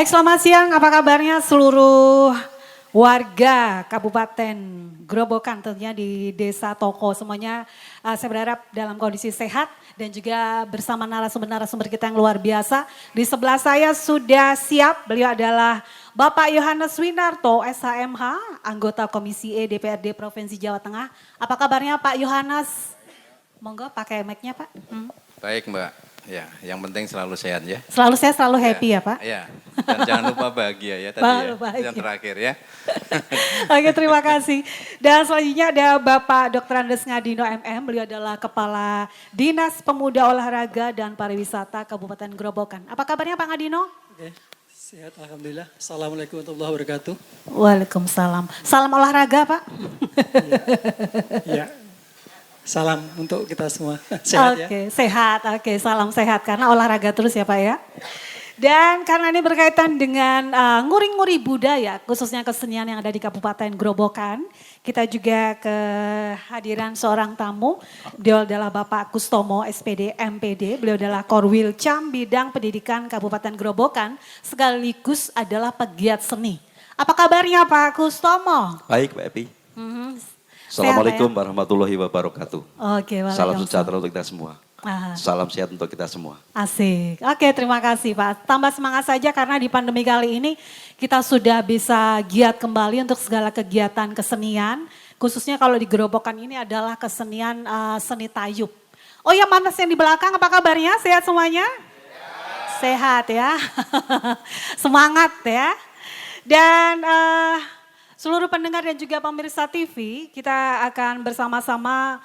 Baik, selamat siang. Apa kabarnya seluruh warga Kabupaten Grobogan tentunya di Desa Toko semuanya. Saya berharap dalam kondisi sehat dan juga bersama narasumber-narasumber kita yang luar biasa. Di sebelah saya sudah siap, beliau adalah Bapak Yohanes Winarto, SHMH, anggota Komisi E DPRD Provinsi Jawa Tengah. Apa kabarnya Pak Yohanes? Monggo pakai mic-nya Pak. Baik Mbak, ya yang penting selalu sehat ya. Selalu sehat, selalu happy ya Pak? Ya, dan jangan lupa bahagia ya tadi ya, Bahagia. yang terakhir ya. Oke, terima kasih. Dan selanjutnya ada Bapak Dr. Andes Ngadino MM, beliau adalah Kepala Dinas Pemuda Olahraga dan Pariwisata Kabupaten Grobogan. Apa kabarnya Pak Ngadino? Oke, sehat Alhamdulillah. Assalamualaikum warahmatullahi wabarakatuh. Waalaikumsalam. Salam olahraga Pak. Ya, salam untuk kita semua. Sehat ya. Oke, sehat. Oke, salam sehat karena olahraga terus ya Pak ya. Dan karena ini berkaitan dengan nguri-nguri budaya, khususnya kesenian yang ada di Kabupaten Grobogan, kita juga kehadiran seorang tamu, beliau adalah Bapak Kustomo SPD MPD, beliau adalah Korwil Cam Bidang Pendidikan Kabupaten Grobogan, sekaligus adalah pegiat seni. Apa kabarnya Pak Kustomo? Baik Mbak Epi. Sehat, Assalamualaikum ya? warahmatullahi wabarakatuh. Oke, Salam waalaikumsalam. sejahtera untuk kita semua. Aha. Salam sehat untuk kita semua. Asik. Oke, terima kasih Pak. Tambah semangat saja karena di pandemi kali ini kita sudah bisa giat kembali untuk segala kegiatan kesenian. Khususnya kalau di Grobogan ini adalah kesenian seni tayub. Oh ya, Manas yang di belakang apa kabarnya? Sehat semuanya? Sehat ya. Semangat ya. Dan seluruh pendengar dan juga pemirsa TV, kita akan bersama-sama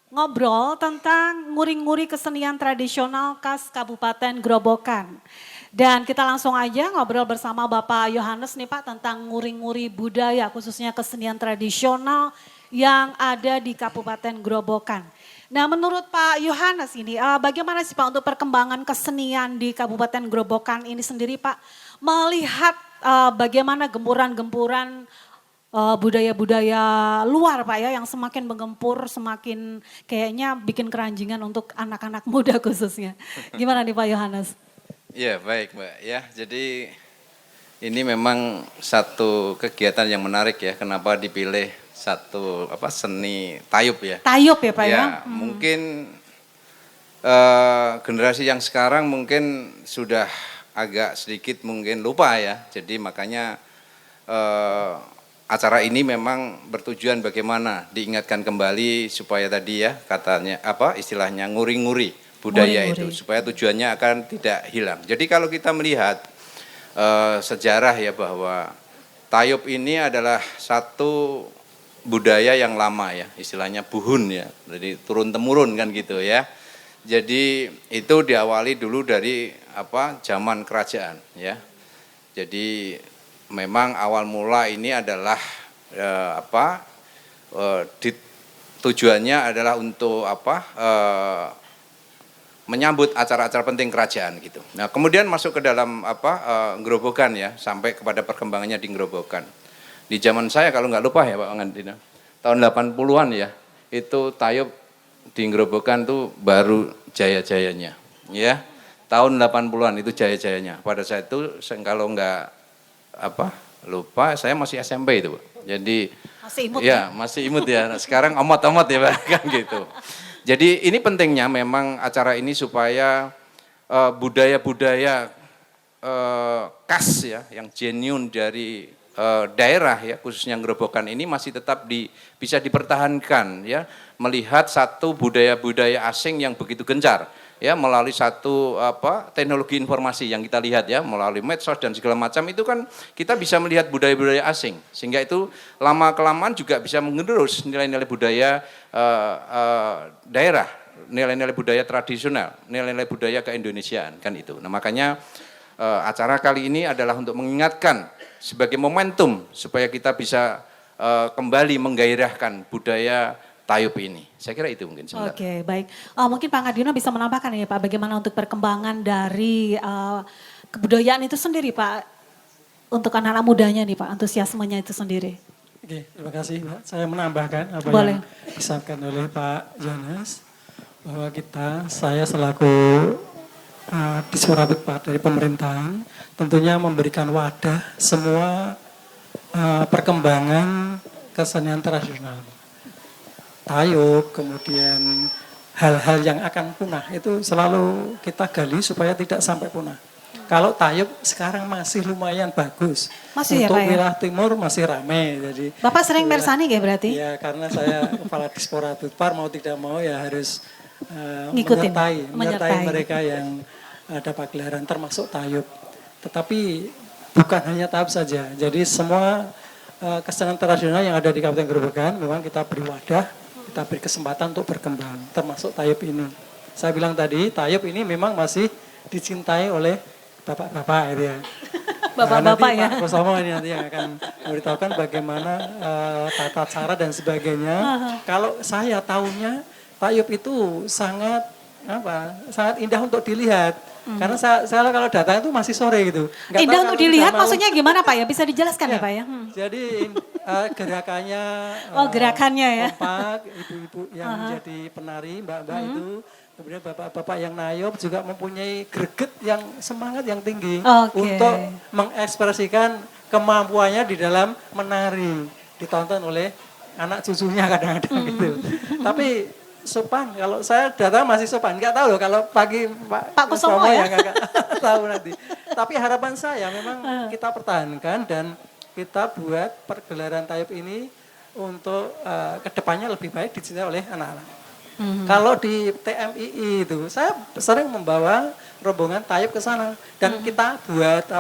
ngobrol tentang nguri-nguri kesenian tradisional khas Kabupaten Grobogan. Dan kita langsung aja ngobrol bersama Bapak Yohanes nih Pak tentang nguri-nguri budaya khususnya kesenian tradisional yang ada di Kabupaten Grobogan. Nah menurut Pak Yohanes ini bagaimana sih Pak untuk perkembangan kesenian di Kabupaten Grobogan ini sendiri Pak? Melihat bagaimana gempuran-gempuran budaya-budaya luar Pak ya yang semakin menggempur, semakin kayaknya bikin keranjingan untuk anak-anak muda khususnya. Gimana nih Pak Yohanes? Ya baik Mbak ya, jadi ini memang satu kegiatan yang menarik ya, kenapa dipilih satu seni tayub ya. Tayub ya Pak ya? Ya mungkin generasi yang sekarang mungkin sudah agak sedikit mungkin lupa ya, jadi makanya acara ini memang bertujuan bagaimana diingatkan kembali supaya tadi ya katanya istilahnya nguri-nguri budaya itu supaya tujuannya akan tidak hilang. Jadi kalau kita melihat sejarah ya bahwa tayub ini adalah satu budaya yang lama ya, istilahnya buhun ya, jadi turun temurun kan gitu ya. Jadi itu diawali dulu dari zaman kerajaan ya. Jadi memang awal mula ini adalah tujuannya adalah untuk menyambut acara-acara penting kerajaan gitu. Nah kemudian masuk ke dalam Grobogan ya sampai kepada perkembangannya di Grobogan. Di zaman saya kalau nggak lupa ya Pak Ngandina, tahun 80-an ya itu tayub di Grobogan tuh baru jaya-jayanya ya. Tahun 80-an itu jaya-jayanya. Pada saat itu kalau nggak lupa saya masih SMP itu. Jadi masih imut ya, masih imut ya. Sekarang omot-omot ya Pak kan gitu. Jadi ini pentingnya memang acara ini supaya budaya-budaya khas ya yang genuine dari daerah ya khususnya Grobogan ini masih tetap bisa dipertahankan ya, melihat satu budaya-budaya asing yang begitu gencar ya melalui satu teknologi informasi yang kita lihat ya melalui medsos dan segala macam itu kan kita bisa melihat budaya-budaya asing sehingga itu lama kelamaan juga bisa mengerus nilai-nilai budaya daerah, nilai-nilai budaya tradisional, nilai-nilai budaya keindonesiaan kan itu. Nah makanya acara kali ini adalah untuk mengingatkan sebagai momentum supaya kita bisa kembali menggairahkan budaya tayub ini. Saya kira itu mungkin sebentar. Oke, baik. Mungkin Pak Ngadino bisa menambahkan ya Pak, bagaimana untuk perkembangan dari kebudayaan itu sendiri Pak, untuk anak-anak mudanya nih Pak, antusiasmenya itu sendiri. Oke, terima kasih Pak. Saya menambahkan apa Boleh. yang disampaikan oleh Pak Jonas, bahwa saya selaku Diswarabupa dari pemerintahan tentunya memberikan wadah semua perkembangan kesenian tradisional. Tayub, kemudian hal-hal yang akan punah itu selalu kita gali supaya tidak sampai punah. Kalau tayub sekarang masih lumayan bagus. Masih ya, Untuk Pak, ya? wilayah timur masih ramai. Jadi Bapak sering mersani ya berarti? ya karena saya kepala Dispora Budpar mau tidak mau ya harus Ngikutin, menyertai menyertai. mereka yang ada pagelaran termasuk tayub. Tetapi bukan hanya tayub saja. Jadi semua kesenian tradisional yang ada di Kabupaten Grobogan memang kita beri wadah, kita beri kesempatan untuk berkembang, termasuk tayub ini. Saya bilang tadi, tayub ini memang masih dicintai oleh bapak-bapak itu ya. Bapak-bapak nanti ya. Pak Kusomo ini nanti yang akan memberitahukan bagaimana tata cara dan sebagainya. Kalau saya tahunya tayub itu sangat indah untuk dilihat. Karena saya kalau datang itu masih sore gitu. Nggak Indah tahu untuk kalau dilihat tidak mau. maksudnya gimana Pak ya? Bisa dijelaskan ya Pak ya? Jadi gerakannya Oh, gerakannya ya. kompak, ibu-ibu yang menjadi penari, mbak-mbak itu, kemudian bapak-bapak yang nayub juga mempunyai greget yang semangat yang tinggi Oke. untuk mengekspresikan kemampuannya di dalam menari, ditonton oleh anak cucunya kadang-kadang gitu. Tapi sopan, kalau saya datang masih sopan, nggak tahu loh kalau pagi Pak Kusomo ya? nggak tahu nanti. Tapi harapan saya memang kita pertahankan dan kita buat pergelaran tayub ini untuk kedepannya lebih baik dicintai oleh anak-anak. Kalau di TMII itu, saya sering membawa rombongan tayub ke sana dan kita buat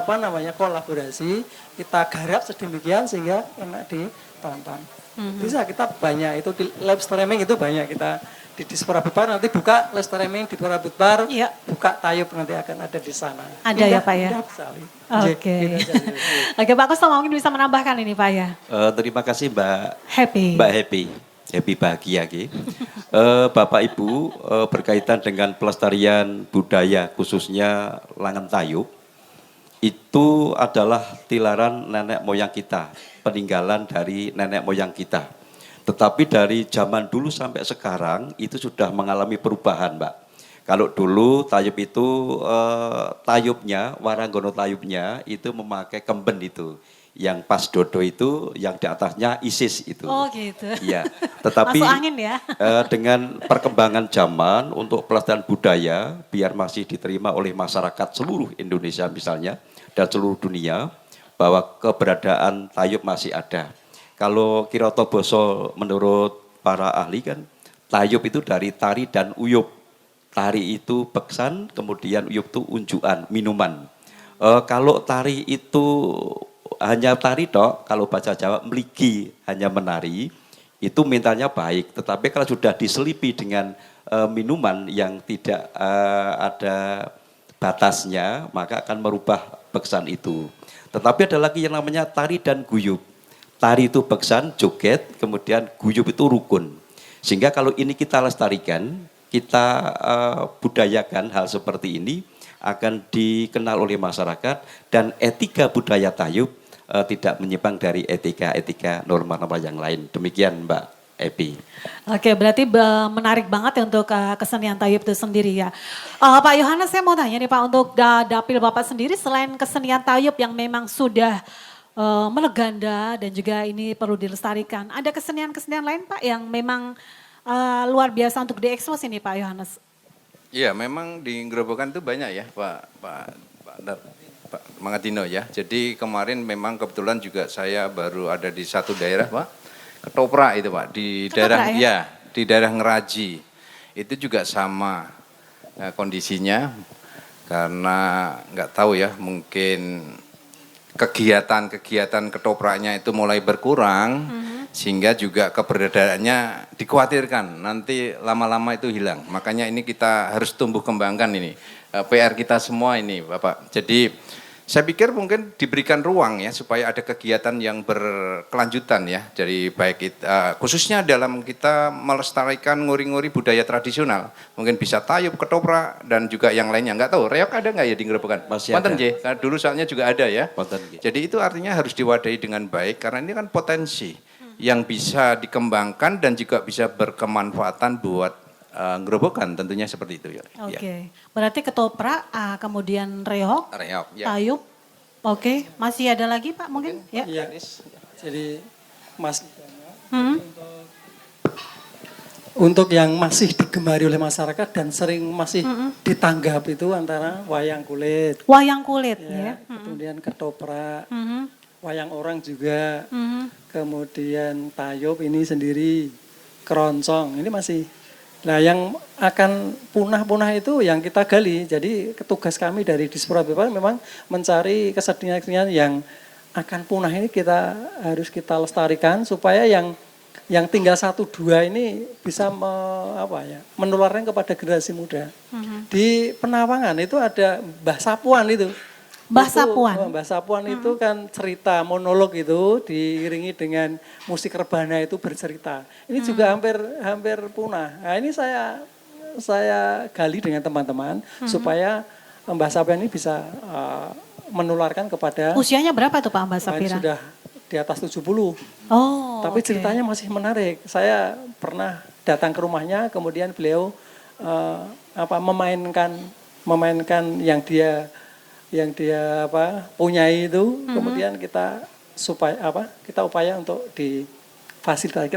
kolaborasi, kita garap sedemikian sehingga enak ditonton. Bisa kita banyak itu di live streaming itu banyak kita di Dispora Budpar nanti buka live streaming di Dispora Budpar, Iya. buka tayub nanti akan ada di sana. Ada ya, Pak, ya? Indah sekali. Oke. Oke Pak Kusomo mungkin bisa menambahkan ini Pak ya. Terima kasih Mbak Happy. Happy bahagia Ki. Bapak Ibu berkaitan dengan pelestarian budaya khususnya Langen Tayub itu adalah tilaran nenek moyang kita, peninggalan dari nenek moyang kita. Tetapi dari zaman dulu sampai sekarang itu sudah mengalami perubahan, Mbak. Kalau dulu tayub itu tayubnya, waranggono tayubnya itu memakai kemben itu. Yang pas dodo itu, yang di atasnya isis itu. Oh gitu. Iya, tetapi Masuk angin ya. dengan perkembangan zaman untuk pelestarian budaya biar masih diterima oleh masyarakat seluruh Indonesia misalnya dan seluruh dunia bahwa keberadaan tayub masih ada. Kalau Kiroto Boso menurut para ahli kan tayub itu dari tari dan uyup. Tari itu beksan, kemudian uyup itu unjukan, minuman. Kalau tari itu hanya tari tok, kalau bahasa Jawa meligi hanya menari, itu mentalnya baik. Tetapi kalau sudah diselipi dengan minuman yang tidak ada batasnya, maka akan merubah beksan itu. Tetapi ada lagi yang namanya tari dan guyup. Tari itu beksan, joget, kemudian guyup itu rukun. Sehingga kalau ini kita lestarikan, kita budayakan hal seperti ini, akan dikenal oleh masyarakat dan etika budaya tayub tidak menyimpang dari etika-etika norma-norma yang lain. Demikian Mbak Epi. Oke, berarti menarik banget ya untuk kesenian tayub itu sendiri ya. Pak Yohanes, saya mau tanya nih Pak, untuk dapil Bapak sendiri selain kesenian tayub yang memang sudah melegenda dan juga ini perlu dilestarikan, ada kesenian-kesenian lain Pak yang memang luar biasa untuk diekspos ini Pak Yohanes? Iya, memang di Grobogan itu banyak ya Pak Mangadino ya. Jadi kemarin memang kebetulan juga saya baru ada di satu daerah Pak, Ketoprak itu Pak, di daerah ya, di daerah Ngeraji. Itu juga sama kondisinya karena nggak tahu ya, mungkin kegiatan ketopraknya itu mulai berkurang sehingga juga keberadaannya dikhawatirkan nanti lama-lama itu hilang. Makanya ini kita harus tumbuh kembangkan ini PR kita semua ini Bapak. Jadi saya pikir mungkin diberikan ruang ya supaya ada kegiatan yang berkelanjutan ya dari baik khususnya dalam kita melestarikan nguri-nguri budaya tradisional. Mungkin bisa tayub, ketoprak dan juga yang lainnya. Enggak tahu, reok ada enggak ya di Grobogan? Masih ada. Karena dulu soalnya juga ada ya. Wonten, nggih. Jadi itu artinya harus diwadahi dengan baik karena ini kan potensi yang bisa dikembangkan dan juga bisa berkemanfaatan buat Gerobokan tentunya seperti itu ya. Oke, berarti ketoprak, kemudian reok, Reok, ya. tayub. Oke, masih ada lagi Pak mungkin? Ya. Iya. Jadi Mas Hmm. untuk yang masih digemari oleh masyarakat dan sering masih ditanggap itu antara wayang kulit, Wayang kulit ya. ya, kemudian ketoprak, Mhm. wayang orang juga, Mhm. kemudian tayub ini sendiri, keroncong ini masih. Nah yang akan punah-punah itu yang kita gali. Jadi tugas kami dari Dispora BPAS memang mencari kesenian-kesenian yang akan punah ini harus kita lestarikan supaya yang tinggal 1-2 ini bisa menularkan kepada generasi muda. Di Penawangan itu ada Mbah Sapuan itu. Mbah Itu, Sapuan? Mbah Sapuan itu kan cerita monolog itu diiringi dengan musik rebana itu bercerita. Ini juga hampir punah. Nah ini saya gali dengan teman-teman supaya Mbah Sapuan ini bisa menularkan kepada Usianya berapa tuh Pak Mbak ini Sapira? sudah di atas 70. Oh, Tapi oke. ceritanya masih menarik. Saya pernah datang ke rumahnya, kemudian beliau memainkan yang dia punyai itu, kemudian kita upaya untuk difasilitasi,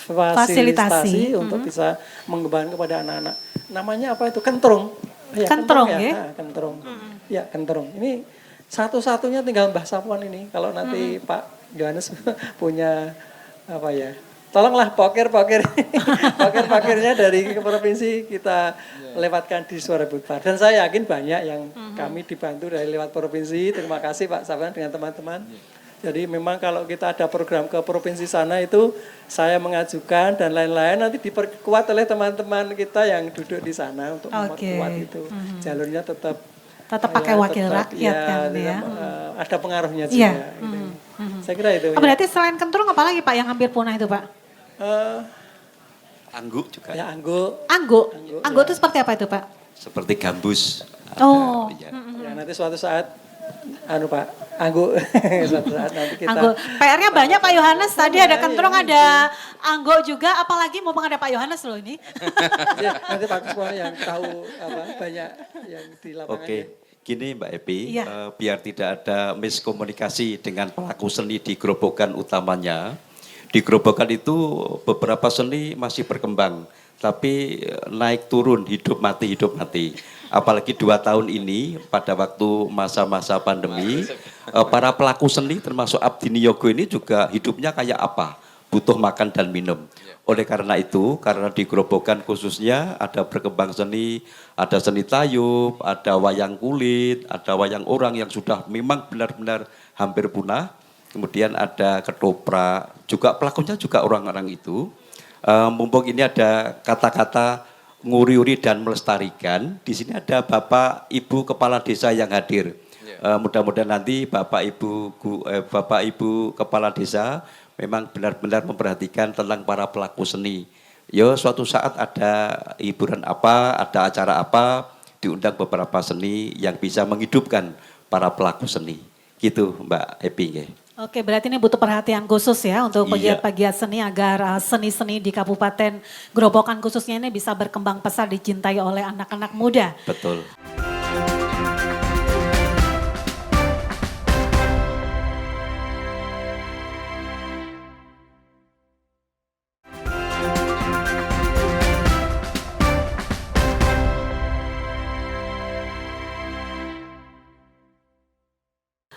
fasilitasi untuk bisa mengembangkan kepada anak-anak. Namanya apa itu? Kentrung. Ya, Kentrung, ya. ya? Nah, kentrung. Ya, kentrung. Ini satu-satunya tinggal Mbah Sapuan ini. Kalau nanti Pak Yohanes punya tolonglah poker-pokernya dari provinsi kita lewatkan di Suara Budpar. Dan saya yakin banyak yang kami dibantu dari lewat provinsi. Terima kasih Pak Sapuan dengan teman-teman. Jadi memang kalau kita ada program ke provinsi sana itu saya mengajukan dan lain-lain nanti diperkuat oleh teman-teman kita yang duduk di sana untuk memperkuat itu. Jalurnya tetap pakai wakil rakyat kan ya. Ada pengaruhnya juga. Iya. Gitu. Saya kira itu. Berarti selain kentrung apa lagi Pak yang hampir punah itu Pak? Angguk juga. Ya anggo. Anggo itu seperti apa itu Pak? Seperti gambus. Oh. Ya. Ya nanti suatu saat Pak, anggo suatu saat nanti kita. Anggo. PR-nya banyak Pak Yohanes. Tadi ada kentrung, ada anggo juga. Apalagi mumpung ada Pak Yohanes loh ini. Ya, nanti Pak Kusmo yang tahu banyak yang di lapangan. Oke, gini Mbak Epi, Iya. biar tidak ada miskomunikasi dengan pelaku seni di Gerobokan utamanya. Di Gerobokan itu beberapa seni masih berkembang, tapi naik turun, hidup mati. Apalagi 2 tahun ini pada waktu masa-masa pandemi, para pelaku seni termasuk Abdi Niyogo ini juga hidupnya kayak apa? Butuh makan dan minum. Oleh karena itu, karena di Gerobokan khususnya ada berkembang seni, ada seni tayub, ada wayang kulit, ada wayang orang yang sudah memang benar-benar hampir punah. Kemudian ada ketoprak, juga pelakunya juga orang-orang itu. Mumpung ini ada kata-kata nguri-uri dan melestarikan, di sini ada Bapak Ibu Kepala Desa yang hadir. Mudah-mudahan nanti Bapak Ibu Kepala Desa memang benar-benar memperhatikan tentang para pelaku seni. Suatu saat ada hiburan apa, ada acara apa, diundang beberapa seni yang bisa menghidupkan para pelaku seni. Gitu Mbak Epi. Oke, berarti ini butuh perhatian khusus ya untuk Iya. pegiat-pegiat seni agar seni-seni di Kabupaten Gerobokan khususnya ini bisa berkembang pesat dicintai oleh anak-anak muda. Betul.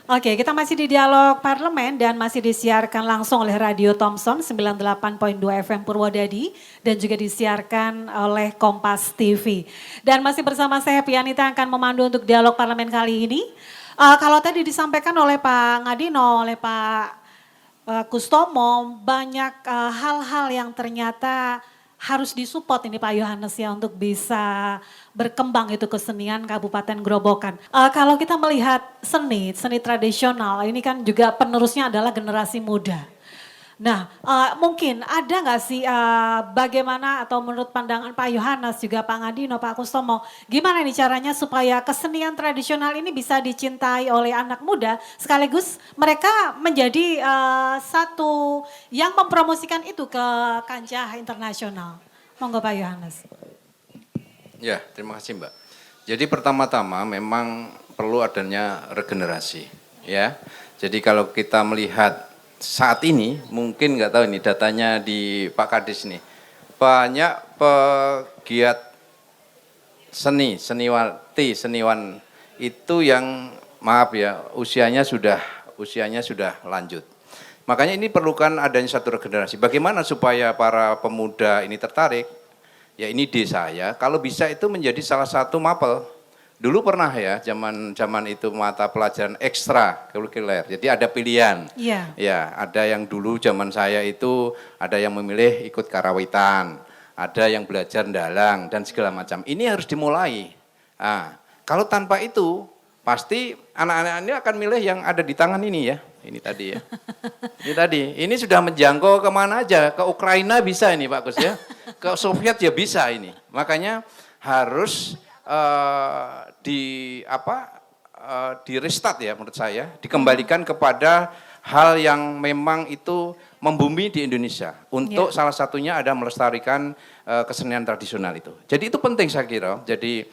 Oke, kita masih di Dialog Parlemen dan masih disiarkan langsung oleh Radio Thompson 98.2 FM Purwodadi dan juga disiarkan oleh Kompas TV. Dan masih bersama saya Pianita akan memandu untuk Dialog Parlemen kali ini. Kalau tadi disampaikan oleh Pak Ngadino, oleh Pak Kustomo, banyak hal-hal yang ternyata harus disupport ini Pak Yohanes ya untuk bisa berkembang itu kesenian Kabupaten Gerobokan. Kalau kita melihat seni tradisional ini kan juga penerusnya adalah generasi muda. Nah mungkin ada nggak sih bagaimana atau menurut pandangan Pak Yohanes juga Pak Ngadino, Pak Kustomo, gimana nih caranya supaya kesenian tradisional ini bisa dicintai oleh anak muda sekaligus mereka menjadi satu yang mempromosikan itu ke kancah internasional. Monggo Pak Yohanes. Ya, terima kasih Mbak. Jadi pertama-tama memang perlu adanya regenerasi, ya. Jadi kalau kita melihat saat ini, mungkin nggak tahu ini datanya di Pak Kadis nih, banyak pegiat seniwan itu yang maaf ya usianya sudah lanjut. Makanya ini perlukan adanya satu regenerasi. Bagaimana supaya para pemuda ini tertarik? Ya ini ide saya, kalau bisa itu menjadi salah satu mapel. Dulu pernah ya, zaman itu mata pelajaran ekstra kurikuler. Jadi ada pilihan. Iya. Ya, ada yang dulu zaman saya itu ada yang memilih ikut karawitan, ada yang belajar dalang dan segala macam. Ini harus dimulai. Nah, kalau tanpa itu pasti anak-anak ini akan milih yang ada di tangan ini ya. Ini tadi ya. Ini tadi. Ini sudah menjangkau kemana aja. Ke Ukraina bisa ini Pak Gus ya. Ke Soviet ya bisa ini. Makanya harus di restart ya menurut saya. Dikembalikan kepada hal yang memang itu membumi di Indonesia. Untuk salah satunya ada melestarikan kesenian tradisional itu. Jadi itu penting saya kira. Jadi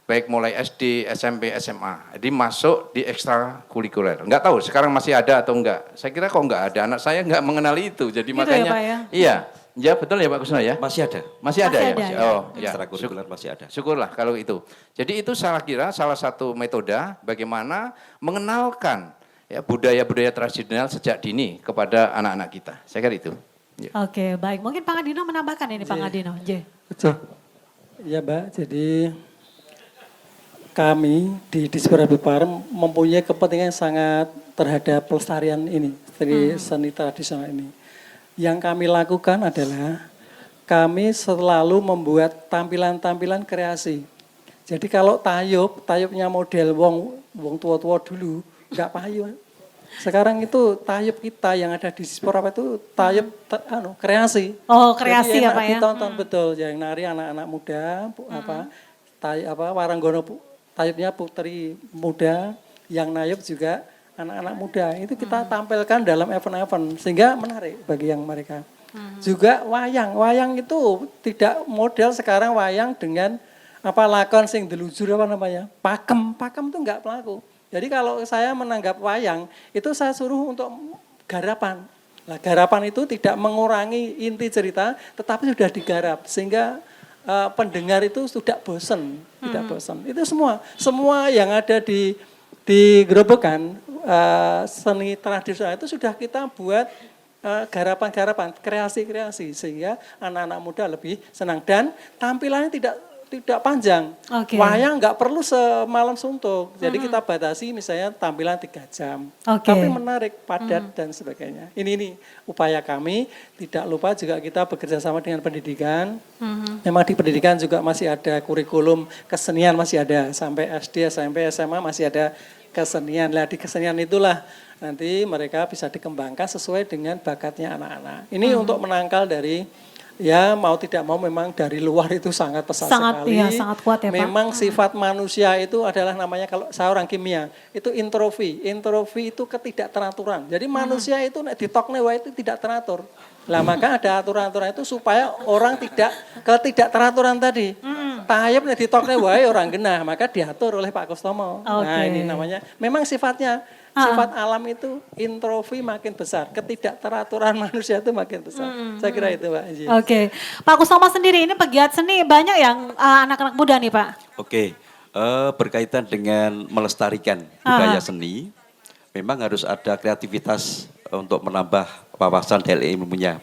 baik mulai SD, SMP, SMA. Jadi masuk di ekstrakurikuler. Enggak tahu sekarang masih ada atau enggak. Saya kira kok enggak ada. Anak saya enggak mengenali itu. Jadi Gitu makanya ya, Pak, ya? iya. Ya betul ya Pak Kusno ya? Masih ada. Masih ada ya? Masih ada, ya. Oh, ya. Ekstrakurikuler masih ada. Syukurlah kalau itu. Jadi itu saya kira salah satu metode bagaimana mengenalkan ya budaya-budaya tradisional sejak dini kepada anak-anak kita. Saya kira itu. Ya. Oke, baik. Mungkin Pak Adino menambahkan ini, Pak Adino. Betul. Ya Mbak, jadi kami di Dispora Farm mempunyai kepentingan yang sangat terhadap pelestarian ini, dari seni tradisional ini. Yang kami lakukan adalah kami selalu membuat tampilan-tampilan kreasi. Jadi kalau tayubnya model wong tua-tua dulu, enggak payu. Sekarang itu tayub kita yang ada di Dispora itu tayub kreasi. Oh, kreasi jadi ya enak Pak ya? ditonton betul, yang nari anak-anak muda, waranggono tayubnya putri muda, yang nayub juga anak-anak muda. Itu kita tampilkan dalam event-event sehingga menarik bagi yang mereka. Juga wayang itu tidak model sekarang wayang dengan lakon sing delujur pakem itu enggak pelaku. Jadi kalau saya menanggap wayang itu saya suruh untuk garapan. Nah, garapan itu tidak mengurangi inti cerita tetapi sudah digarap sehingga pendengar itu tidak bosan, tidak bosan. Itu semua yang ada di Gerobokan seni tradisional itu sudah kita buat garapan-garapan, kreasi-kreasi sehingga anak-anak muda lebih senang dan tampilannya tidak panjang. Okay. Wayang nggak perlu semalam suntuk. Jadi kita batasi misalnya tampilan 3 jam. Okay. Tapi menarik, padat dan sebagainya. Ini upaya kami. Tidak lupa juga kita bekerja sama dengan pendidikan. Memang di pendidikan juga masih ada kurikulum kesenian masih ada. Sampai SD, SMP, SMA masih ada kesenian. Nah di kesenian itulah nanti mereka bisa dikembangkan sesuai dengan bakatnya anak-anak. Ini untuk menangkal dari ya mau tidak mau memang dari luar itu sangat pesat sekali. Iya, sangat kuat ya Pak. Memang sifat manusia itu adalah namanya kalau saya orang kimia itu introfi. Introfi itu ketidakteraturan. Jadi manusia itu ditokne wae itu tidak teratur. Lah maka ada aturan-aturan itu supaya orang tidak ketidakteraturan tadi. Tayep nek ditokne wae orang genah, maka diatur oleh Pak Kustomo. Nah, ini namanya memang sifatnya sifat alam itu introfi makin besar, ketidakteraturan manusia itu makin besar. Saya kira itu Pak. Oke, Pak Kustomo sendiri ini pegiat seni banyak yang anak-anak muda nih Pak. Oke, berkaitan dengan melestarikan budaya seni, memang harus ada kreativitas untuk menambah wawasan dan ilmunya.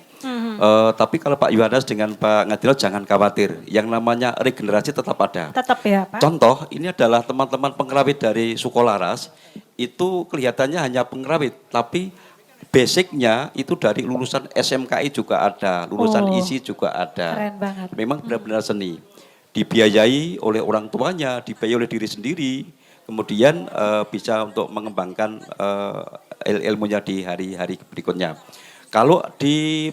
Tapi kalau Pak Yohanes dengan Pak Ngadilo jangan khawatir, yang namanya regenerasi tetap ada. Tetap ya Pak. Contoh, ini adalah teman-teman pengerawit dari Sukolaras, itu kelihatannya hanya pengerawit, tapi basicnya itu dari lulusan SMKI juga ada, lulusan ISI juga ada. Keren banget. Memang benar-benar seni. Dibiayai oleh orang tuanya, dibiayai oleh diri sendiri, kemudian bisa untuk mengembangkan ilmunya di hari-hari berikutnya. Kalau di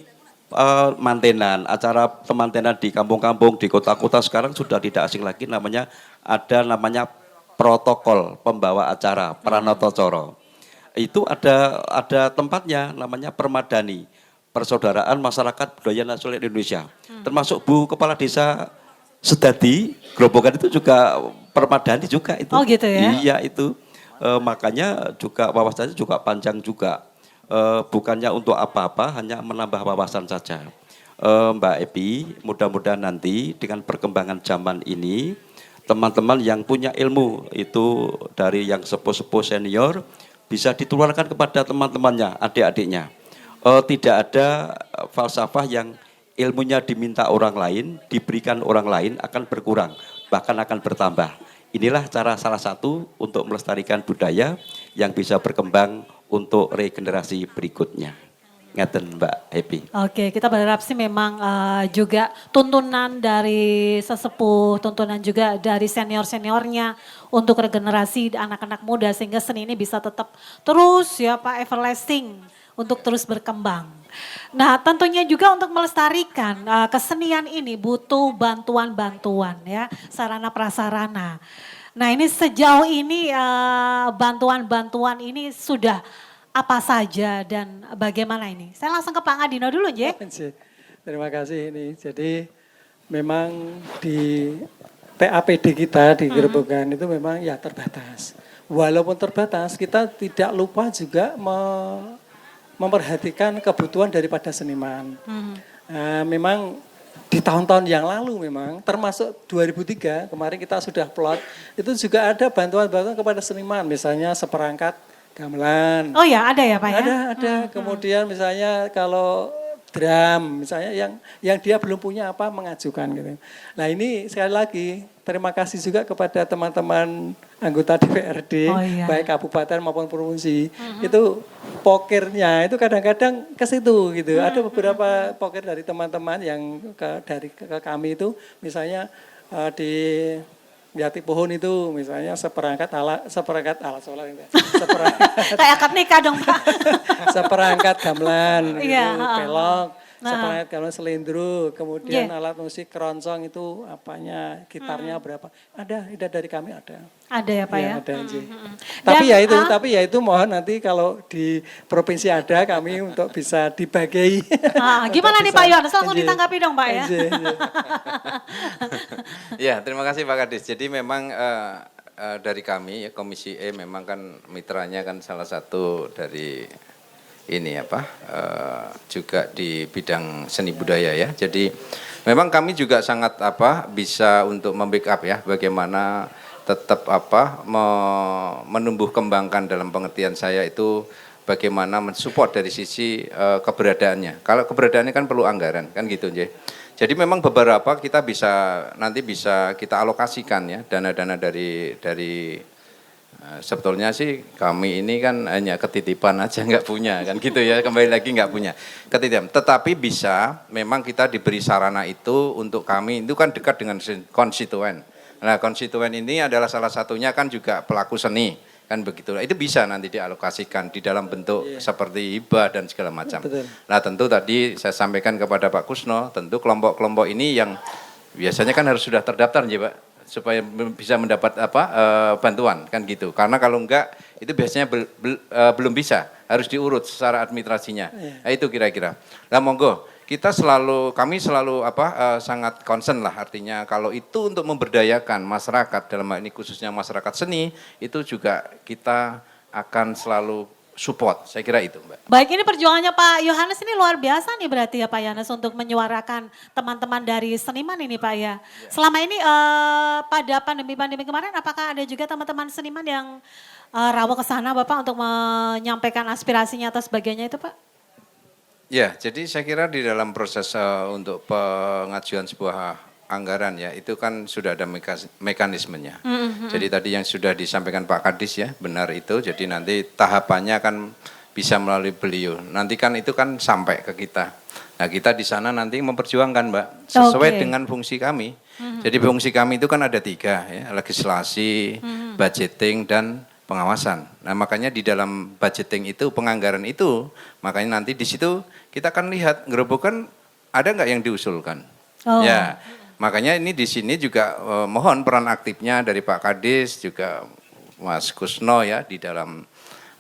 mantenan, acara temantenan di kampung-kampung, di kota-kota sekarang sudah tidak asing lagi namanya protokol pembawa acara, Pranatacara. Itu ada tempatnya namanya Permadani, Persaudaraan Masyarakat Budaya Nasional Indonesia. Termasuk Bu Kepala Desa Sedadi, Grobogan itu juga permadani juga itu. Oh gitu ya? Iya itu. Makanya juga wawasannya juga panjang juga. Bukannya untuk apa-apa, hanya menambah wawasan saja. Mbak Epi, mudah-mudahan nanti dengan perkembangan zaman ini, teman-teman yang punya ilmu itu dari yang sepuh-sepuh senior bisa ditularkan kepada teman-temannya, adik-adiknya. Tidak ada falsafah yang ilmunya diminta orang lain, diberikan orang lain akan berkurang, bahkan akan bertambah. Inilah cara salah satu untuk melestarikan budaya yang bisa berkembang untuk regenerasi berikutnya. Ngeten Mbak Happy. Oke, kita berharap sih memang juga tuntunan dari sesepuh, tuntunan juga dari senior-seniornya untuk regenerasi anak-anak muda sehingga seni ini bisa tetap terus ya Pak everlasting untuk terus berkembang. Nah tentunya juga untuk melestarikan kesenian ini butuh bantuan-bantuan ya, sarana prasarana. Nah ini sejauh ini bantuan-bantuan ini sudah apa saja dan bagaimana ini? Saya langsung ke Pak Ngadino dulu, J. Terima kasih ini. Jadi memang di TAPD kita di Grobogan itu memang ya terbatas. Walaupun terbatas, kita tidak lupa juga memperhatikan kebutuhan daripada seniman. Memang di tahun-tahun yang lalu memang, termasuk 2003 kemarin kita sudah plot, itu juga ada bantuan-bantuan kepada seniman, misalnya seperangkat gamelan. Oh ya, ada ya Pak ya? Ada. Kemudian misalnya kalau drum, misalnya yang dia belum punya apa mengajukan gitu. Nah ini sekali lagi terima kasih juga kepada teman-teman anggota DPRD, baik kabupaten maupun provinsi. Itu pokirnya itu kadang-kadang ke situ gitu. Ada beberapa pokir dari teman-teman yang ke kami itu, misalnya di Jati Pohon itu misalnya seperangkat alat sholat gitu. Kayak akad nikah dong Pak. Seperangkat gamelan gitu, Iya, pelok, seperangkat gamelan selendro, kemudian alat musik keroncong itu apanya, gitarnya berapa. Ada dari kami ada. Ada ya Pak ya? Ada aja. Tapi ya itu mohon nanti kalau di provinsi ada kami untuk bisa dibagi. Gimana nih Pak Yohanes? Langsung ditanggapi dong Pak ya. Ya, terima kasih Pak Kadis. Jadi memang dari kami ya Komisi E memang kan mitranya kan salah satu dari ini juga di bidang seni budaya ya. Jadi memang kami juga sangat bisa untuk membackup ya bagaimana tetap menumbuh kembangkan dalam pengertian saya itu bagaimana mensupport dari sisi keberadaannya. Kalau keberadaannya kan perlu anggaran kan gitu Jadi memang beberapa kita nanti bisa kita alokasikan ya dana-dana dari sebetulnya sih kami ini kan hanya ketitipan aja nggak punya kan gitu ya, kembali lagi nggak punya ketitipan. Tetapi bisa memang kita diberi sarana itu untuk kami itu kan dekat dengan konstituen. Nah konstituen ini adalah salah satunya kan juga pelaku seni kan begitu. Itu bisa nanti dialokasikan di dalam bentuk seperti hibah dan segala macam. Betul. Nah tentu tadi saya sampaikan kepada Pak Kusno, tentu kelompok-kelompok ini yang biasanya kan harus sudah terdaftar ya Pak, supaya bisa mendapat bantuan kan gitu. Karena kalau enggak itu biasanya belum bisa, harus diurut secara administrasinya. Nah, itu kira-kira. Nah monggo kami selalu sangat concern lah, artinya kalau itu untuk memberdayakan masyarakat dalam hal ini khususnya masyarakat seni itu juga kita akan selalu support, saya kira itu Mbak. Baik, ini perjuangannya Pak Yohanes ini luar biasa nih berarti ya Pak Yohanes untuk menyuarakan teman-teman dari seniman ini Pak ya. Selama ini pada pandemi-pandemi kemarin apakah ada juga teman-teman seniman yang rawat ke sana Bapak untuk menyampaikan aspirasinya atau sebagainya itu Pak? Ya, jadi saya kira di dalam proses untuk pengajuan sebuah anggaran ya, itu kan sudah ada mekanismenya. Jadi tadi yang sudah disampaikan Pak Kadis ya, benar itu. Jadi nanti tahapannya kan bisa melalui beliau. Nanti kan itu kan sampai ke kita. Nah kita di sana nanti memperjuangkan Mbak, sesuai dengan fungsi kami. Jadi fungsi kami itu kan ada 3 ya, legislasi, budgeting, dan pengawasan. Nah makanya di dalam budgeting itu, penganggaran itu, makanya nanti di situ kita akan lihat Grobogan ada nggak yang diusulkan. Ya, makanya ini di sini juga mohon peran aktifnya dari Pak Kadis juga Mas Kusno ya di dalam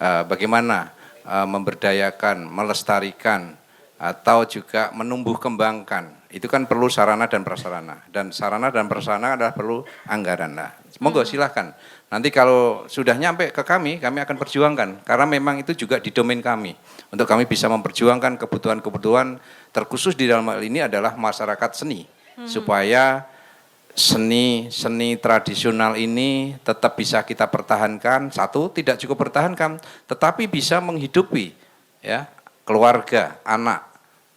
bagaimana memberdayakan, melestarikan atau juga menumbuh kembangkan itu kan perlu sarana dan prasarana. Dan sarana dan prasarana adalah perlu anggaran. Nah, monggo silahkan. Nanti kalau sudah nyampe ke kami akan perjuangkan. Karena memang itu juga di domain kami. Untuk kami bisa memperjuangkan kebutuhan-kebutuhan terkhusus di dalam hal ini adalah masyarakat seni. Supaya seni tradisional ini tetap bisa kita pertahankan. Satu, tidak cukup pertahankan, tetapi bisa menghidupi ya keluarga, anak.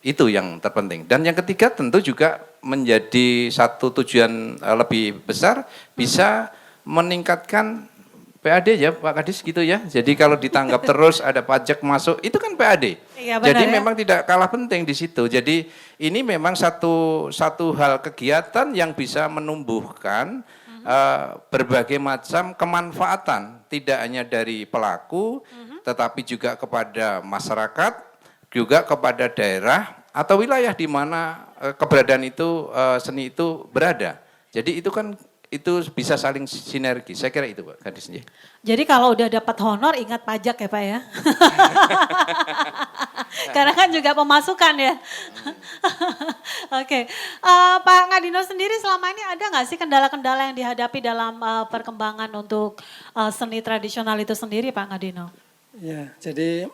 Itu yang terpenting. Dan yang ketiga tentu juga menjadi satu tujuan lebih besar, bisa meningkatkan PAD ya Pak Kadis gitu ya. Jadi kalau ditanggap terus ada pajak masuk, itu kan PAD. Iya, benar, jadi ya? memang tidak kalah penting di situ. Jadi ini memang satu hal kegiatan yang bisa menumbuhkan berbagai macam kemanfaatan. Tidak hanya dari pelaku, tetapi juga kepada masyarakat, juga kepada daerah atau wilayah di mana keberadaan itu seni itu berada. Jadi itu kan itu bisa saling sinergi. Saya kira itu Pak Kadis. Jadi kalau udah dapat honor ingat pajak ya Pak ya. Karena kan juga pemasukan ya. Oke. Pak Ngadino sendiri selama ini ada nggak sih kendala-kendala yang dihadapi dalam perkembangan untuk seni tradisional itu sendiri Pak Ngadino? Ya, jadi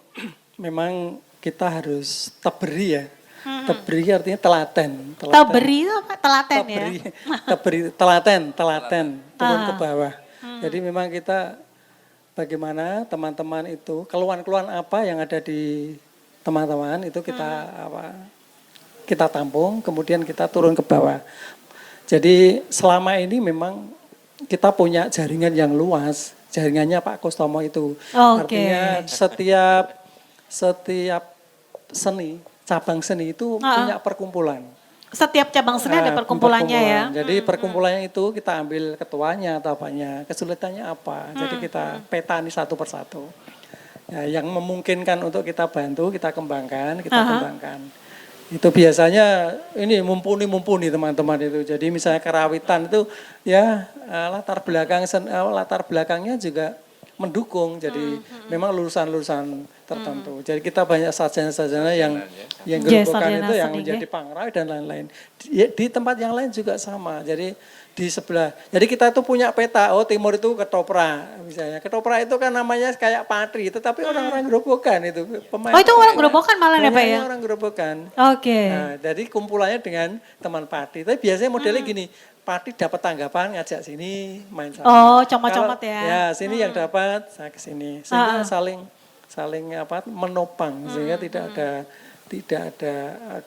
memang kita harus teberi ya. Teberi artinya telaten. Teberi itu apa? Telaten ya? Teberi, telaten, turun ke bawah. Jadi memang kita bagaimana teman-teman itu, keluhan-keluhan apa yang ada di teman-teman itu kita tampung, kemudian kita turun ke bawah. Jadi selama ini memang kita punya jaringan yang luas, jaringannya Pak Kustomo itu. Artinya setiap seni, cabang seni itu punya perkumpulan. Setiap cabang seni ada perkumpulannya ya. Jadi perkumpulannya itu kita ambil ketuanya atau apanya, kesulitannya apa. Jadi kita petani satu persatu. Ya, yang memungkinkan untuk kita bantu, kita kembangkan, kembangkan. Itu biasanya ini mumpuni teman-teman itu. Jadi misalnya kerawitan itu ya latar belakangnya juga mendukung. Jadi memang lulusan-lulusan tertentu. Jadi kita banyak sarjana-sarjana yang gerobokan itu yang menjadi pangrawit dan lain-lain. Di tempat yang lain juga sama. Jadi di sebelah. Jadi kita itu punya peta. Oh timur itu Ketoprak misalnya. Ketoprak itu kan namanya kayak Patri, tetapi orang-orang gerobokan itu. Oh itu orang gerobokan malah ya Pak ya? Orang gerobokan. Oke. Nah, jadi kumpulannya dengan teman Patri. Tapi biasanya modelnya gini. Pati dapat tanggapan ngajak sini main sama. Oh, comot-comot ya. Ya, sini yang dapat saya ke sini. Sehingga saling menopang sehingga tidak ada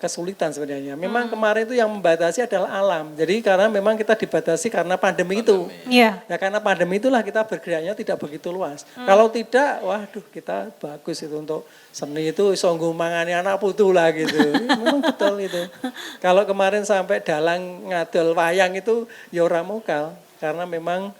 kesulitan sebenarnya. Memang kemarin itu yang membatasi adalah alam. Jadi karena memang kita dibatasi karena pandemi itu. Iya. Ya karena pandemi itulah kita bergeraknya tidak begitu luas. Kalau tidak, waduh kita bagus itu untuk seni itu iso mangani anak putu lah gitu. Memang betul itu. Kalau kemarin sampai dalang ngadol wayang itu ya ora mokal karena memang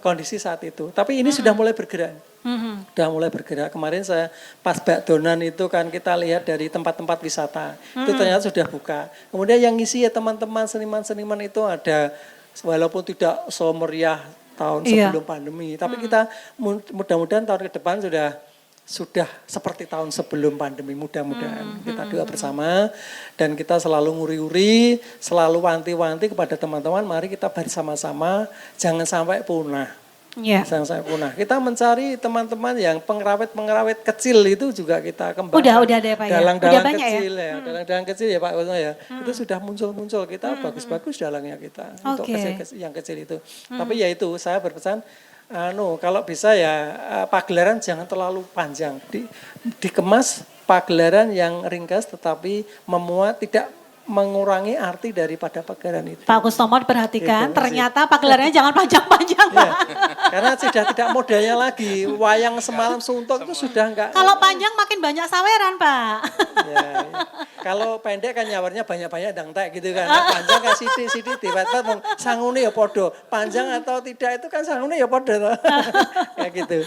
kondisi saat itu. Tapi ini sudah mulai bergerak. Sudah mulai bergerak. Kemarin saya pas Bakdonan itu kan kita lihat dari tempat-tempat wisata. Itu ternyata sudah buka. Kemudian yang ngisi ya teman-teman seniman-seniman itu ada walaupun tidak semeriah tahun sebelum pandemi. Tapi kita mudah-mudahan tahun ke depan sudah seperti tahun sebelum pandemi, mudah-mudahan. Kita doa bersama dan kita selalu nguri-uri, selalu wanti-wanti kepada teman-teman, mari kita bersama-sama, jangan sampai punah. Iya. Jangan sampai punah. Kita mencari teman-teman yang pengrawit-pengrawit kecil itu juga kita kembangkan. Udah ada ya Pak ya? Dalang-dalang banyak kecil ya. Dalang-dalang kecil ya Pak Kusno ya. Itu sudah muncul-muncul, kita bagus-bagus dalangnya kita. Untuk yang kecil itu. Tapi ya itu, saya berpesan, kalau bisa ya pagelaran jangan terlalu panjang. Dikemas pagelaran yang ringkas tetapi memuat, tidak mengurangi arti daripada pagelaran itu. Pak Kustomo perhatikan, Gitu, ternyata pagelarannya jangan panjang-panjang Pak. Karena sudah tidak modelnya lagi. Wayang semalam suntuk itu sudah enggak. Kalau panjang makin banyak saweran Pak. Ya. Kalau pendek kan nyawarnya banyak-banyak dangtek gitu kan. Nah, panjang kan sidik-sidik tiba-tiba sangune ya podo. Panjang atau tidak itu kan sangune ya podo. Kayak gitu.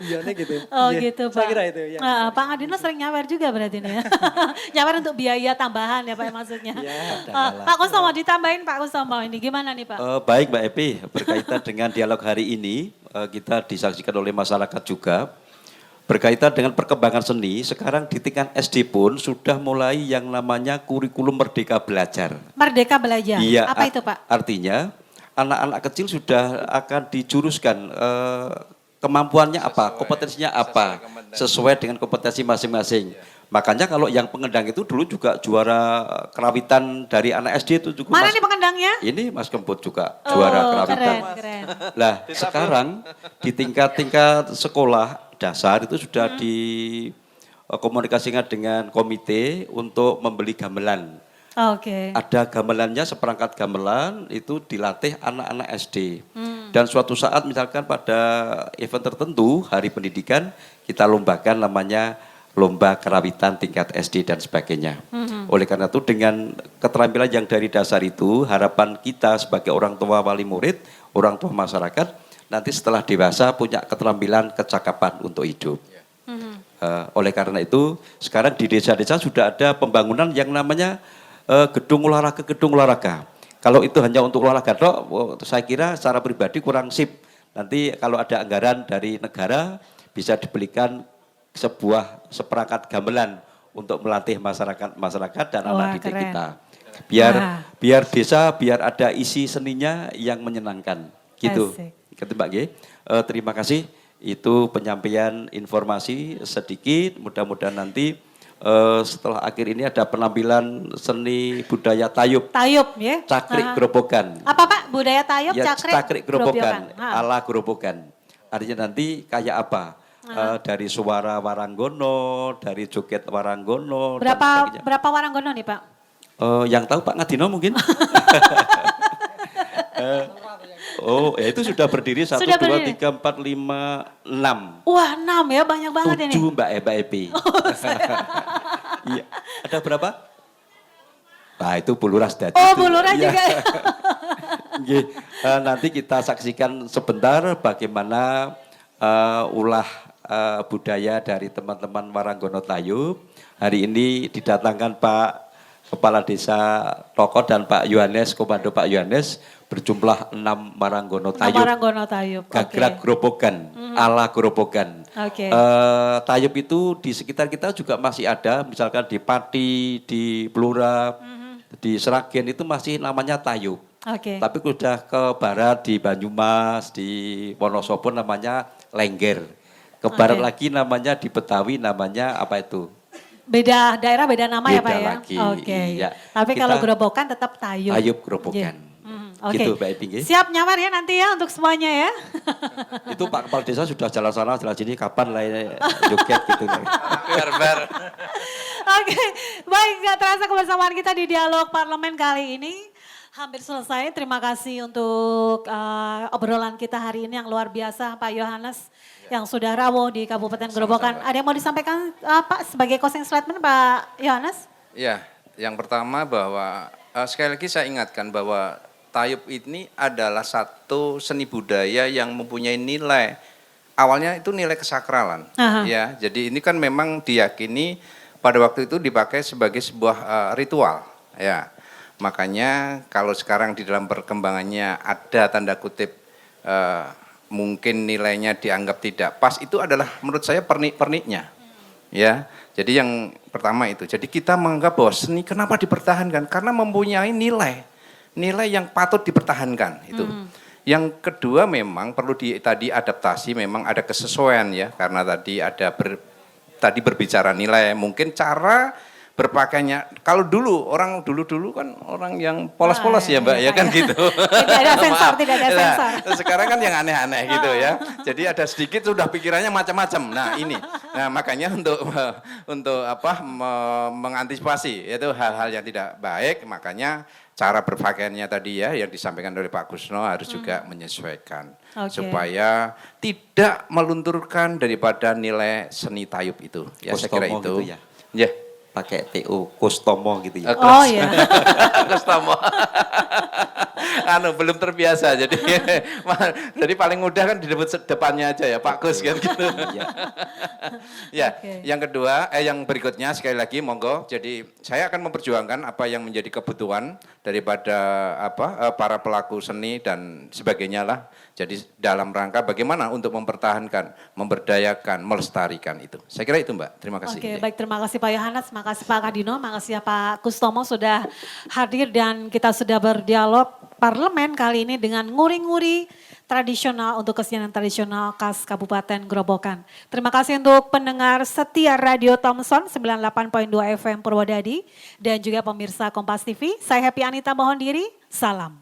Guyone gitu. Oh gitu Pak. Saya kira itu. Ya. Pak Ngadino sering nyawer juga berarti ini ya. Nyawer untuk biaya tambahan ya Pak maksudnya. Ya, Pak Kustomo ditambahin Pak Kustomo ini gimana nih Pak? Baik Mbak Epi, berkaitan dengan dialog hari ini kita disaksikan oleh masyarakat juga Berkaitan dengan perkembangan seni, sekarang di tingkat SD pun sudah mulai yang namanya kurikulum Merdeka Belajar. Merdeka Belajar. Iya, Apa itu, Pak? Artinya anak-anak kecil sudah akan dijuruskan kemampuannya apa, kompetensinya apa, sesuai dengan kompetensi masing-masing. Makanya kalau yang pengendang itu dulu juga juara kerawitan dari anak SD itu juga. Mana nih pengendangnya? Ini Mas Kemput juga juara kerawitan. Keren. Lah sekarang di tingkat sekolah dasar itu sudah dikomunikasikan dengan komite untuk membeli gamelan. Oke. Ada gamelannya, seperangkat gamelan itu dilatih anak-anak SD. Dan suatu saat misalkan pada event tertentu, hari pendidikan, kita lombakan namanya lomba kerawitan tingkat SD dan sebagainya. Oleh karena itu dengan keterampilan yang dari dasar itu, harapan kita sebagai orang tua wali murid, orang tua masyarakat, nanti setelah dewasa punya keterampilan kecakapan untuk hidup. Oleh karena itu, sekarang di desa-desa sudah ada pembangunan yang namanya gedung olahraga. Kalau itu hanya untuk olahraga saya kira secara pribadi kurang sip. Nanti kalau ada anggaran dari negara bisa dibelikan seperangkat gamelan untuk melatih masyarakat dan anak didik kita. Biar desa biar ada isi seninya yang menyenangkan. Gitu. Mbak G. Terima kasih. Itu penyampaian informasi sedikit. Mudah-mudahan nanti setelah akhir ini ada penampilan seni budaya tayub. Tayub ya. Cakrik Grobogan. Apa Pak? Budaya tayub, Ya, cakrik Grobogan. Ala Grobogan. Artinya nanti kayak apa? Dari suara waranggono, dari joget waranggono. Berapa waranggono nih Pak? Yang tahu Pak Ngadino mungkin? Ya itu sudah berdiri 1, 2, 3, 4, 5, 6. Wah 6 ya, banyak banget 7 ini. Mbak Epi. Iya. Ada berapa? Nah itu Buluras Dadi. Oh Buluras juga. Nanti kita saksikan sebentar bagaimana ulah budaya dari teman-teman Waranggono Tayub. Hari ini didatangkan Pak Kepala Desa Toko dan Pak Yohanes, Komando Pak Yohanes, berjumlah 6 Waranggono Tayub. 6 Waranggono Tayub. Gagrak Grobogan, ala Grobogan. Tayub itu di sekitar kita juga masih ada, misalkan di Pati, di Blora, di Seragen itu masih namanya Tayub. Tapi sudah ke barat di Banyumas, di Wonosobo namanya Lengger. Ke barat lagi namanya di Betawi namanya apa itu? Beda daerah, beda nama ya Pak ya? Lagi. Ya. Tapi kalau Grobogan tetap Tayub. Tayub Grobogan. Gitu Mbak Epi. Siap nyamar ya nanti ya untuk semuanya ya. Itu Pak Kepala Desa sudah jalan sana, jalan sini, kapan lah joget gitu. Barbar. Baik, gak terasa kebersamaan kita di Dialog Parlemen kali ini. Hampir selesai, terima kasih untuk obrolan kita hari ini yang luar biasa Pak Yohanes. Yang sudah rawuh di Kabupaten Grobogan. Ada yang mau disampaikan Pak sebagai closing statement Pak Yohanes? Ya, yang pertama bahwa sekali lagi saya ingatkan bahwa Tayub ini adalah satu seni budaya yang mempunyai nilai. Awalnya itu nilai kesakralan. Ya, jadi ini kan memang diyakini pada waktu itu dipakai sebagai sebuah ritual. Ya, makanya kalau sekarang di dalam perkembangannya ada tanda kutip mungkin nilainya dianggap tidak pas, itu adalah menurut saya pernik-perniknya. Ya, jadi yang pertama itu. Jadi kita menganggap bahwa seni kenapa dipertahankan? Karena mempunyai nilai yang patut dipertahankan itu. Yang kedua memang perlu tadi adaptasi, memang ada kesesuaian ya, karena tadi berbicara nilai, mungkin cara berpakaiannya. Kalau orang dulu kan orang yang polos-polos ya Mbak, ya kan gitu. Tidak ada sensor, tidak ada sensor. Nah, sekarang kan yang aneh-aneh gitu ya. Jadi ada sedikit sudah pikirannya macam-macam. Nah ini, makanya untuk mengantisipasi itu hal-hal yang tidak baik, makanya cara berpakaiannya tadi ya yang disampaikan oleh Pak Kusno harus juga menyesuaikan supaya tidak melunturkan daripada nilai seni Tayub itu. Ya saya kira itu. Gitu ya. Yeah. Pakai TU Kustomo gitu ya. Oh iya. Kustomo. belum terbiasa jadi jadi paling mudah kan disebut depannya aja ya Pak Gus kan gitu. Ya, Oke. yang berikutnya sekali lagi monggo. Jadi saya akan memperjuangkan apa yang menjadi kebutuhan daripada para pelaku seni dan sebagainya lah. Jadi dalam rangka bagaimana untuk mempertahankan, memberdayakan, melestarikan itu. Saya kira itu Mbak. Terima kasih. Oke, baik, terima kasih Pak Yohanes, terima kasih Pak Kadino, makasih ya Pak Kustomo sudah hadir dan kita sudah berdialog parlemen kali ini dengan nguri-nguri tradisional untuk kesenian tradisional khas Kabupaten Grobogan. Terima kasih untuk pendengar setia Radio Thompson 98.2 FM Purwodadi dan juga pemirsa Kompas TV. Saya Happy Anita mohon diri, salam.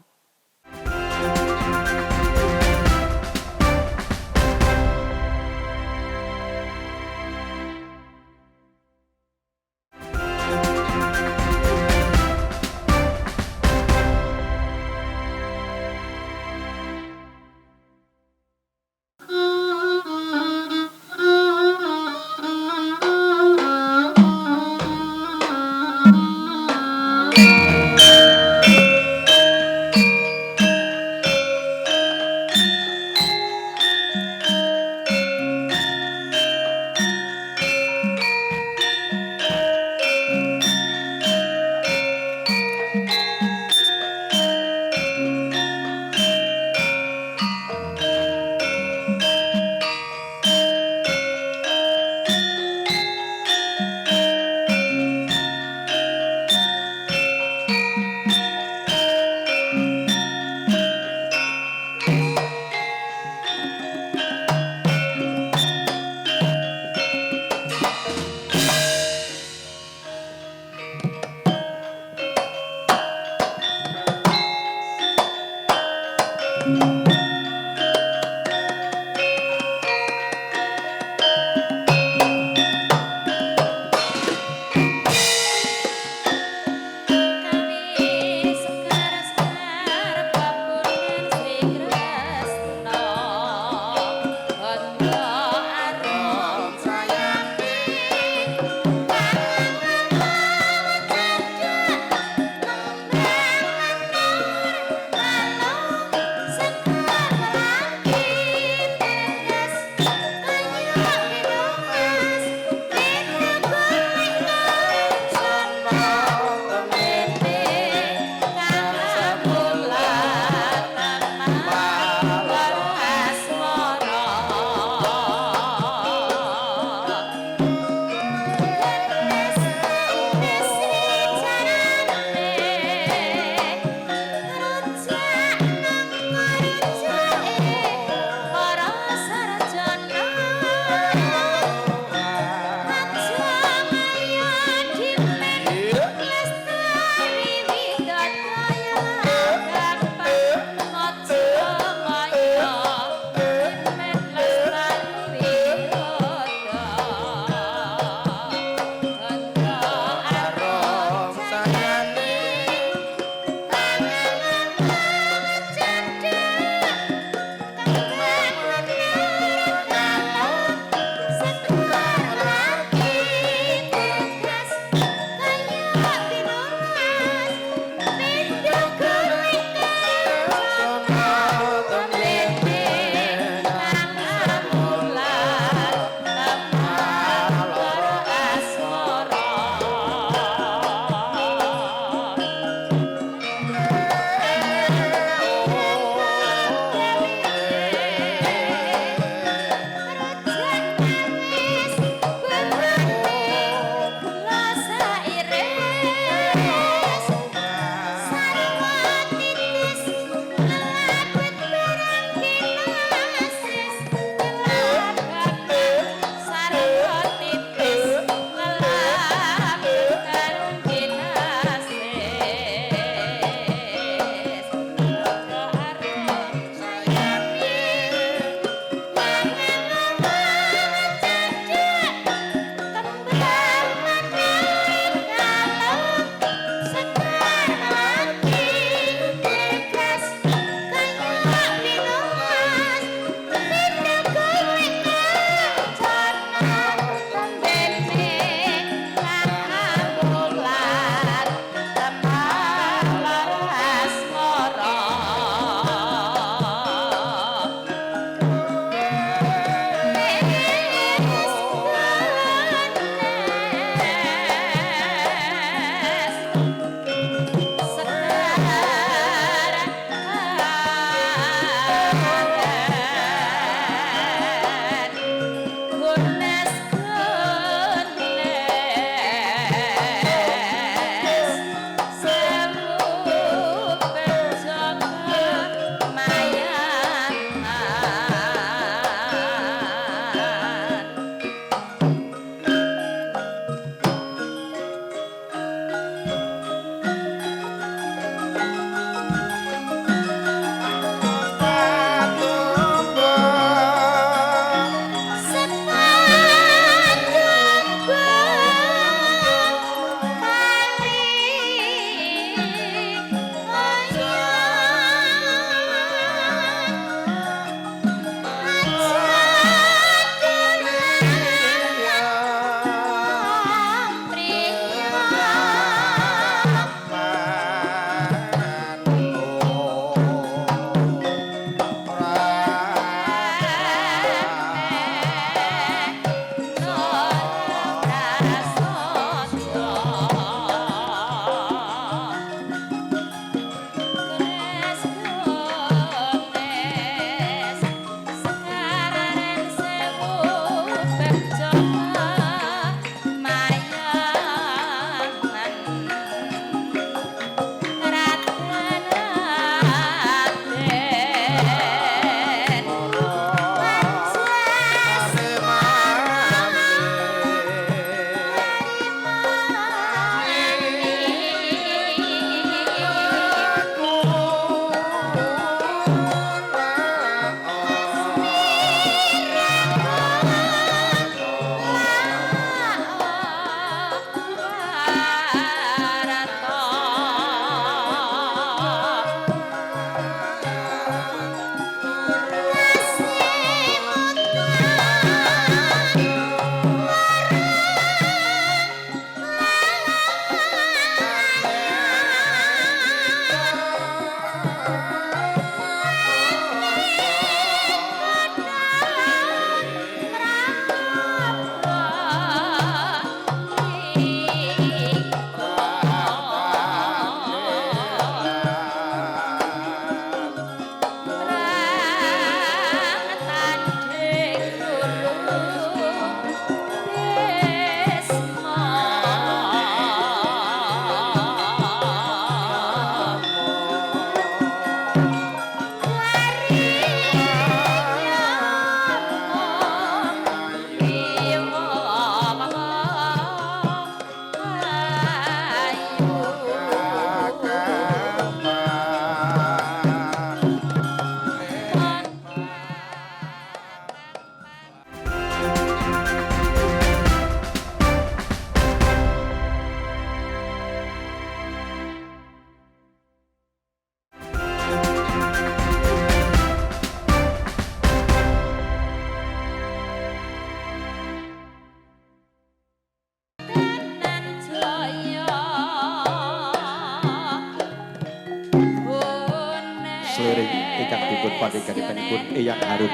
Slering ingkang dipun pandheganipun Eyang Harun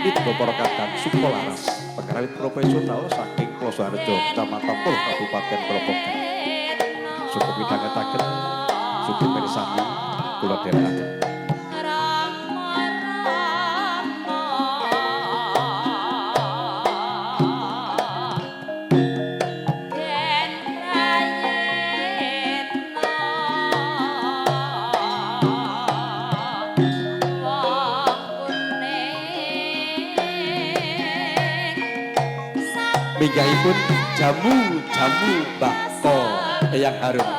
Nitbo Porokadan Sukolaras pegawai profesional saking Plosoharjo Kecamatan Pol Kabupaten Grobogan suku midhangetaken suku mirsani kula dherekaken. Minggahipun jamu bakko Eyang Harun.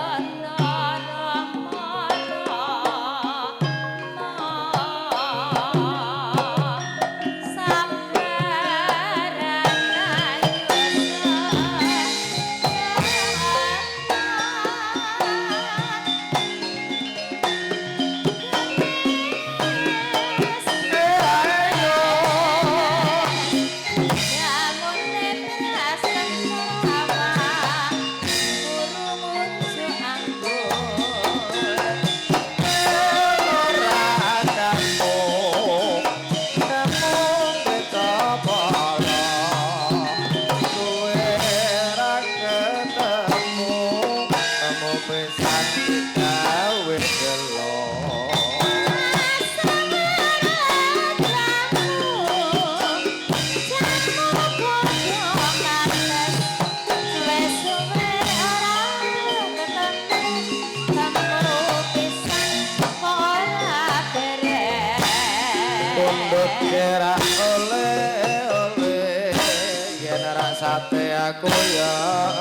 Sate aku ya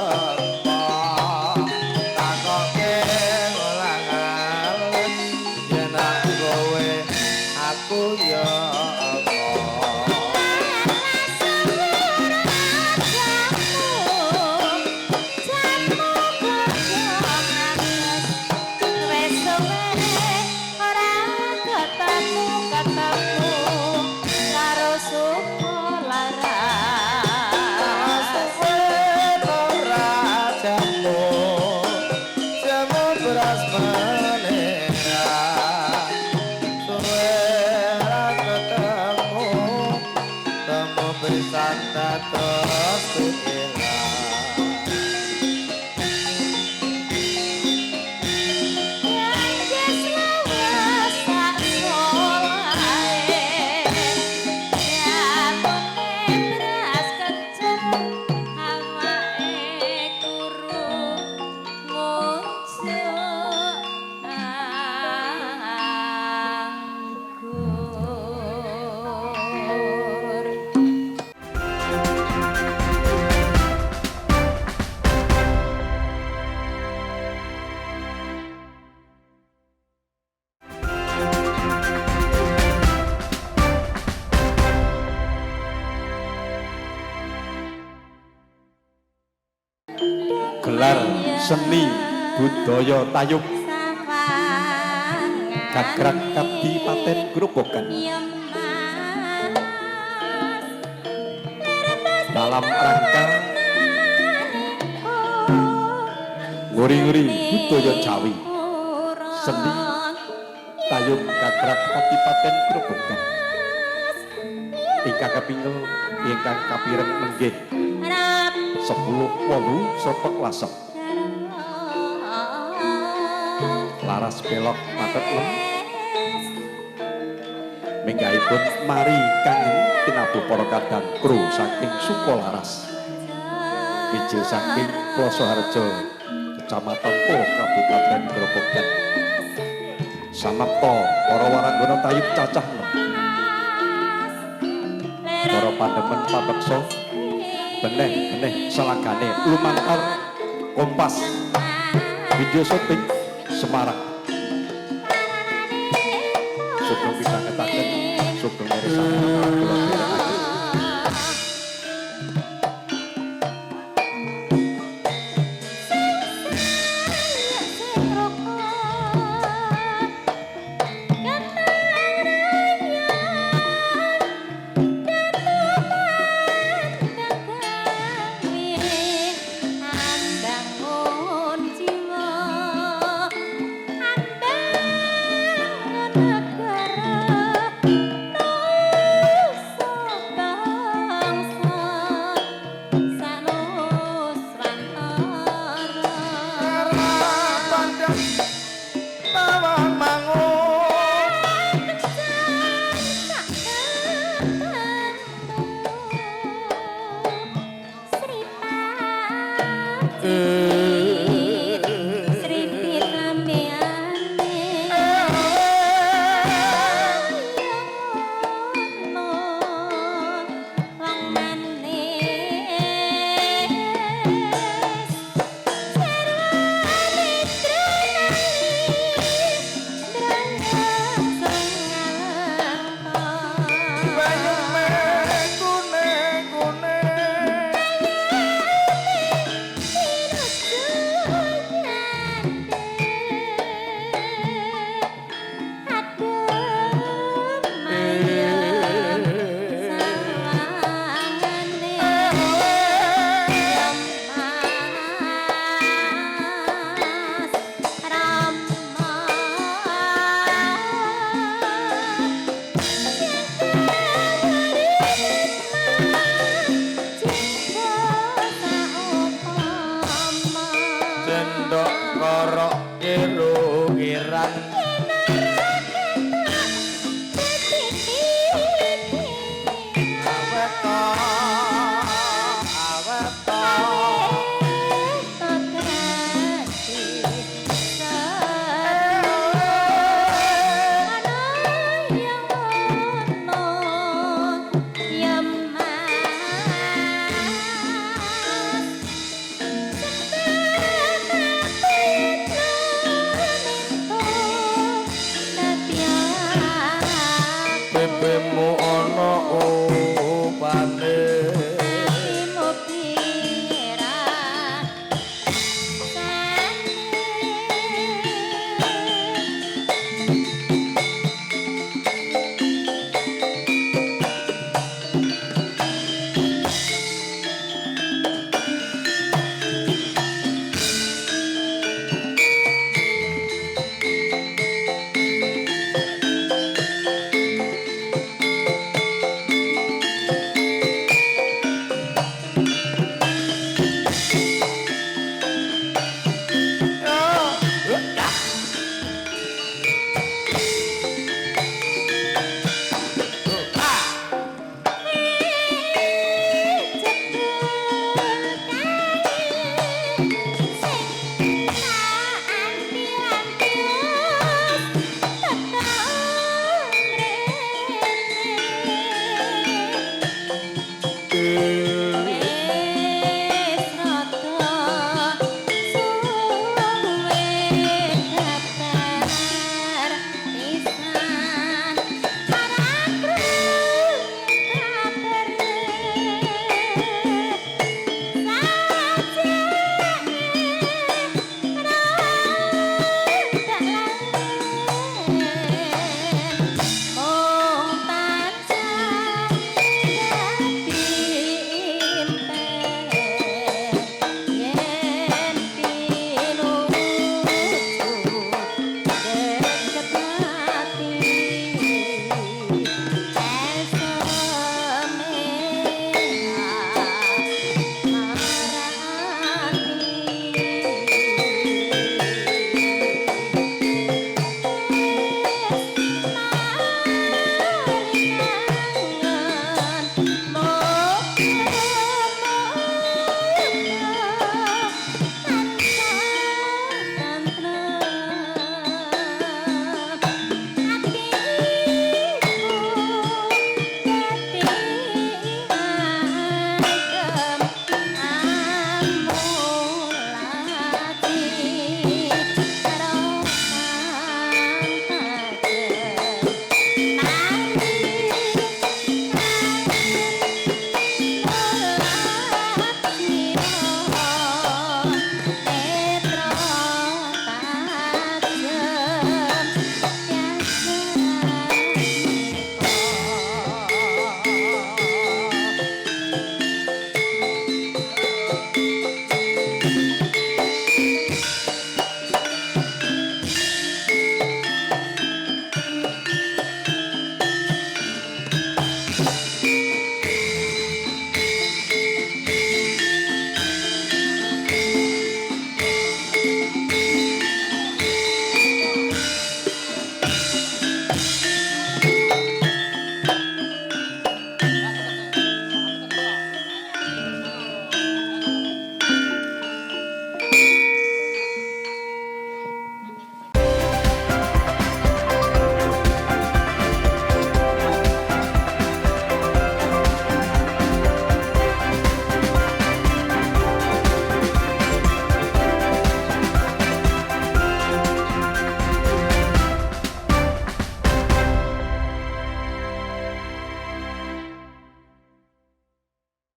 Allah takoke ngolangan yen aku kowe aku ya Gelar seni budaya tayub Gagrag Kabupaten Grobogan dalam rangka nguri-nguri budaya Jawi seni tayub Gagrag Kabupaten Grobogan ingkang kapinggal ingkang kapireng menggih 10/8 Sopek Lasem laras belok patet lem minggahipun mari kangen tinabu para kadang kru saking Sukolaras bijil saking Plosoharjo Kecamatan Pol Kabupaten Grobogan samapta para waranggana tayub cacah nem para pandemen pameksa beneh selagane lumantar Kompas video syuting Semarang sugeng pidhangetaken sugeng mirsani